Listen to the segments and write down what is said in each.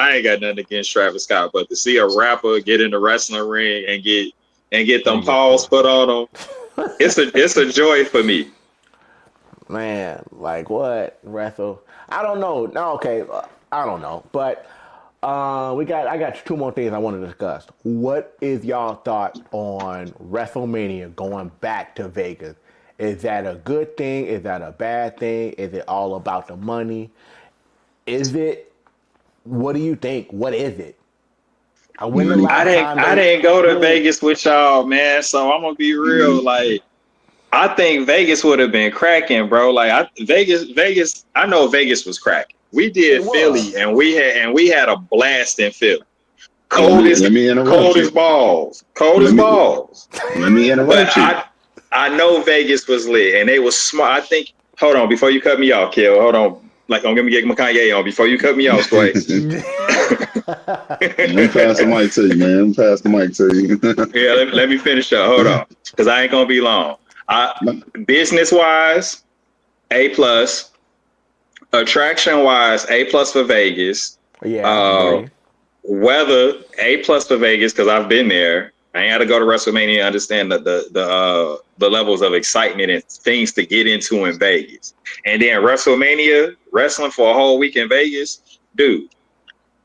I ain't got nothing against Travis Scott, but to see a rapper get in the wrestling ring and get them paws put on them, it's a joy for me. Man, like what, Wrestle? I don't know. No, okay, I don't know. But I got two more things I want to discuss. What is y'all thought on WrestleMania going back to Vegas? Is that a good thing? Is that a bad thing? Is it all about the money? Is it? What do you think? What is it? When the I last didn't time I they didn't go to when Vegas with y'all, man. So I'm gonna be real. Like I think Vegas would have been cracking, bro. Like Vegas. I know Vegas was cracking. We it did Philly, was. and we had a blast in Philly. Let me interrupt Cold you. as balls, cold Let as me balls. let me But interrupt you. I know Vegas was lit, and they was smart. I think. Hold on, before you cut me off, Kill. Hold on. Like I'm gonna get my Kanye on before you cut me off, Sway. I'm pass the mic to you, man. I'm pass the mic to you. Yeah, let me finish up. Hold on, because I ain't gonna be long. Business wise, A plus. Attraction wise, A plus for Vegas. Yeah, I agree. Weather, A plus for Vegas because I've been there. I ain't had to go to WrestleMania to understand the levels of excitement and things to get into in Vegas. And then WrestleMania, wrestling for a whole week in Vegas, dude.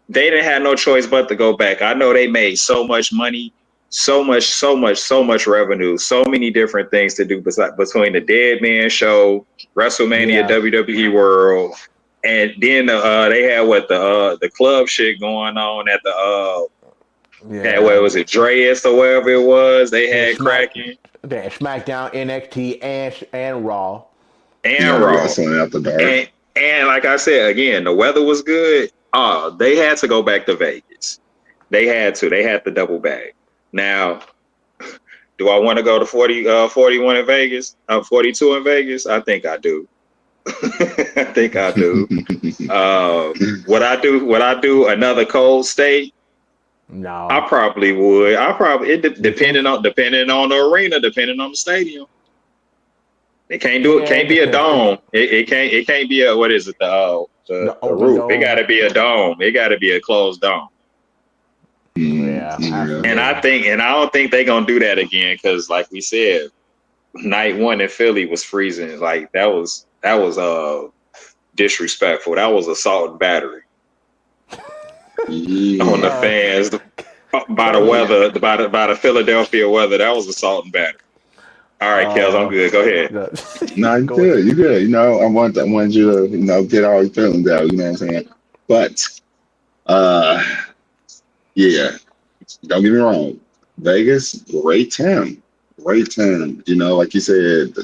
They didn't have no choice but to go back. I know they made so much money, so much revenue, so many different things to do between the Dead Man Show, WrestleMania, Yeah. WWE World, and then they had the club shit going on at where Yeah. was it, Dreas or wherever it was. They Yeah, had cracking Smackdown, NXT, and Raw. and Yeah, Raw, wrestling after dark. and like I said again, the weather was good. They had to go back to Vegas. They had to. They had to double back. Now, do I want to go to 41 in Vegas? 42 in Vegas? I think I do. I think I do. Would I do? Would I do another cold state? I No. probably would. You think? Depending on the arena, depending on the stadium. It can't do it. Yeah, it Can't be a depends. dome. It can't. It can't be a what is it? The The open roof. It got dome. to be a dome. It got to be a closed dome. Yeah, Yeah. And I don't think they're gonna do that again because, like we said, night one in Philly was freezing. Like that was disrespectful. That was assault and battery on the Yeah. fans by the Kelly. weather, by the Philadelphia weather. That was assault and battery. All right, Kels, I'm good. Go ahead. No, you Go ahead. good. You good. I want you to, get all your feelings out. You know what I'm saying? But, uh, yeah, don't get me wrong. Vegas, great town. Great town. Like you said,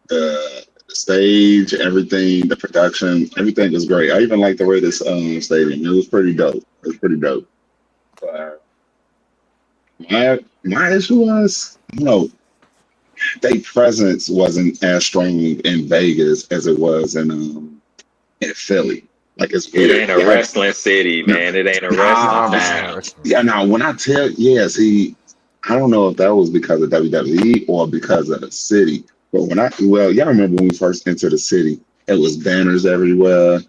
the stage, everything, the production, everything was great. I even like the Raiders stadium. It was pretty dope. It was pretty dope. But my issue was, their presence wasn't as strong in Vegas as it was in Philly. Like it's It weird. ain't a Yeah, wrestling city, no, man. It ain't a wrestling nah, town. yeah. Now when I tell, yeah, see, I don't know if that was because of WWE or because of the city. But y'all remember when we first entered the city, it was banners everywhere.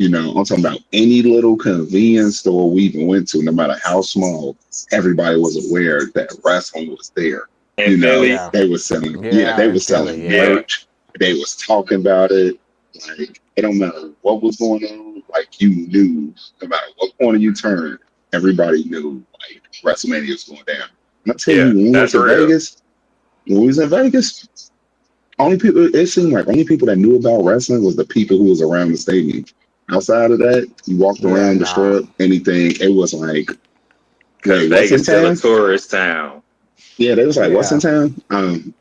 I'm talking about any little convenience store we even went to, no matter how small, everybody was aware that wrestling was there. In Philly, Yeah. They were selling, yeah, Yeah, they in were Philly. selling Yeah. yeah. merch. They was talking about it. Like it don't matter what was going on. Like you knew, no matter what corner you turned, everybody knew like WrestleMania was going down. And I tell Yeah, you, when we went that's to real. Vegas, when we was in Vegas, it seemed like only people that knew about wrestling was the people who was around the stadium. Outside of that, you walked Yeah, around the nah. strip, anything, it was like, Because wait, what's Vegas in still a town? tourist town. Yeah, they was like, what's in Yeah. town?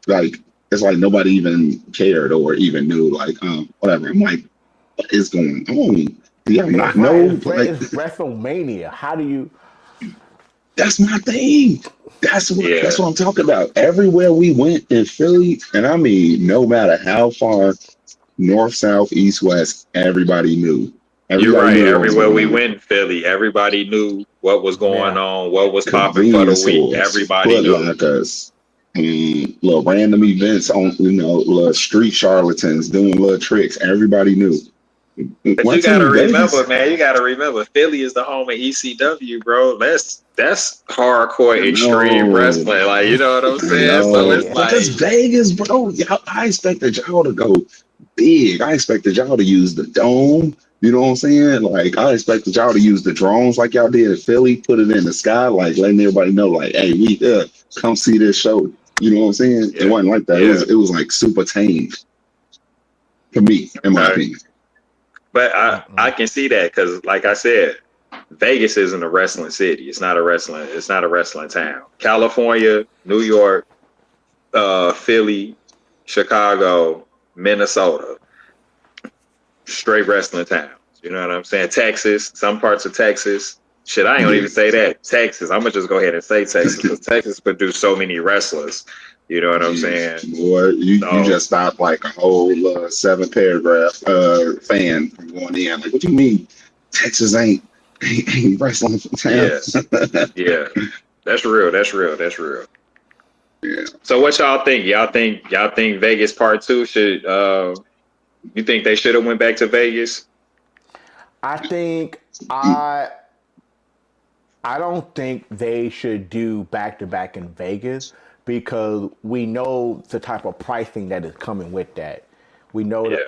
Like it's like nobody even cared or even knew, like, whatever. I'm like, what is going on? Do y'all It's not right. know? Like, It's WrestleMania. How do you? that's my thing. That's Yeah, what I'm talking about. Everywhere we went in Philly, and I mean, no matter how far north, south, east, west, everybody knew. you're Everybody right. knew what was Everywhere going we on. went in Philly, everybody knew what was going Yeah. on, what was popping for the Convenience week. stores, Everybody Foot knew. Lockers, little random events on, little street charlatans doing little tricks. Everybody knew. But One you team gotta in remember, Vegas. man. You gotta remember, Philly is the home of ECW, bro. That's hardcore I extreme know, wrestling. Like, you know what I'm I saying? So know, it's Yeah. but that's like, Vegas, bro. I expected y'all to go big. I expected y'all to use the dome. You know what I'm saying? Like I expected y'all to use the drones like y'all did in Philly, put it in the sky, like letting everybody know, like, hey, we here, come see this show. You know what I'm saying? It yeah, wasn't like that. yeah, It was like super tame for me, in my okay. opinion. But I Mm-mm. can see that because, like I said, Vegas isn't a wrestling city. It's not a wrestling. It's not a wrestling town. California, New York, Philly, Chicago, Minnesota, straight wrestling towns. You know what I'm saying? Texas, some parts of Texas. Shit, I ain't gonna Yeah. even say that. Texas. I'm gonna just go ahead and say Texas because Texas produced so many wrestlers. You know what I'm Yeah, saying? boy, you So just stopped like a whole 7 paragraph fan from going in. Like, what do you mean Texas ain't wrestling from town? yeah, yeah. That's real. That's real. That's real. Yeah. So what y'all think? Y'all think Vegas Part Two should? You think they should have went back to Vegas? I think I I don't think they should do back to back in Vegas because we know the type of pricing that is coming with that. We know Yeah.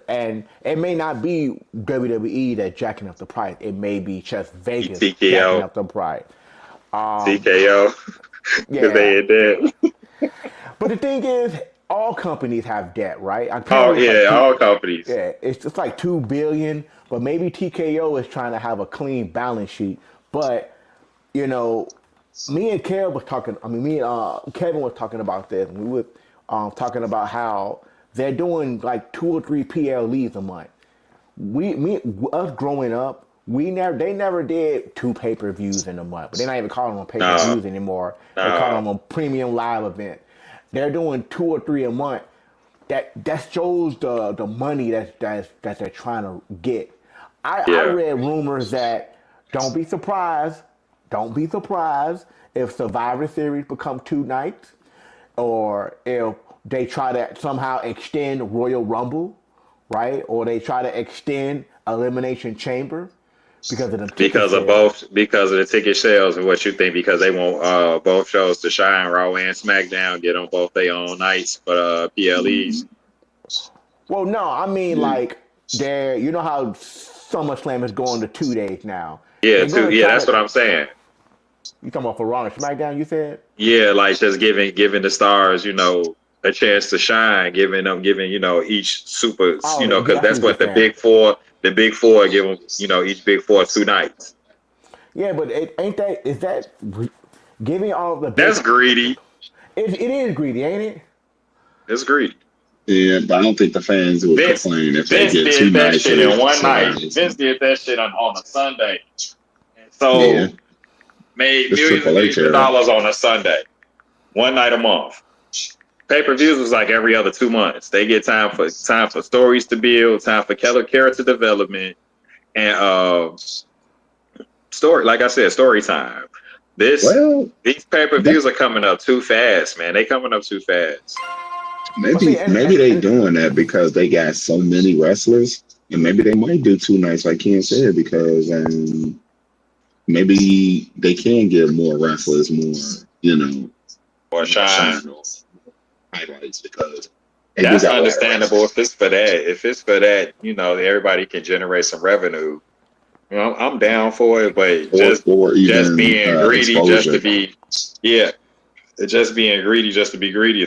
and it may not be WWE that jacking up the price. It may be just Vegas jacking TKO, up the price. TKO, because Yeah, they had that. but the thing is, all companies have debt, right? Oh Apparently, it's like yeah, two. all companies. Yeah, it's just like 2 billion. But maybe TKO is trying to have a clean balance sheet. But you know, me and Kev was talking. I mean, me and Kevin was talking about this. And we were talking about how they're doing like 2 or 3 PLEs a month. Us growing up, they never did 2 pay-per-views in a month. But they're not even calling them No, pay-per-views anymore. They call no, them a premium live event. They're doing 2 or 3 a month. That shows the money that they're trying to get. I yeah, read rumors that don't be surprised, don't be surprised if Survivor Series become 2 nights, or if they try to somehow extend Royal Rumble, right? Or they try to extend Elimination Chamber because of the ticket sales. because of the ticket sales and what you think because they want both shows to shine, Raw and SmackDown, get on both their own nights, but PLEs. Well, no, I mean Yeah. like you know how SummerSlam is going to 2 days now. Yeah, They're too. gonna Yeah, try that's to. what I'm saying. You talking about for Raw and SmackDown? You said. Yeah, like just giving the stars, a chance to shine, giving each super, Oh, because yeah, I see that's what you're what saying. the big four give them, each big four 2 nights. Yeah, but ain't that is that giving all the That's big? greedy. It is greedy, ain't it? That's greedy. Yeah, but I don't think the fans would Vince complain if they Vince get did two that nights shit of in one night. Survivor. Vince did that shit on a Sunday, and Yeah, so made this millions and Triple H millions of era. dollars on a Sunday, one night a month. Pay-per-views was like every other 2 months. They get time for stories to build, time for character development, and story. Like I said, story time. This Well, these that pay-per-views are coming up too fast, man. They coming up too fast. But see, maybe they doing that because they got so many wrestlers, and maybe they might do 2 nights like Ken said because maybe they can give more wrestlers Or more shine. shine or highlights because they do That's got a lot of understandable if wrestlers. it's for that. If it's for that, everybody can generate some revenue. I'm down for it, but Or just even being greedy just to exposure. be, yeah, just being greedy just to be greedy.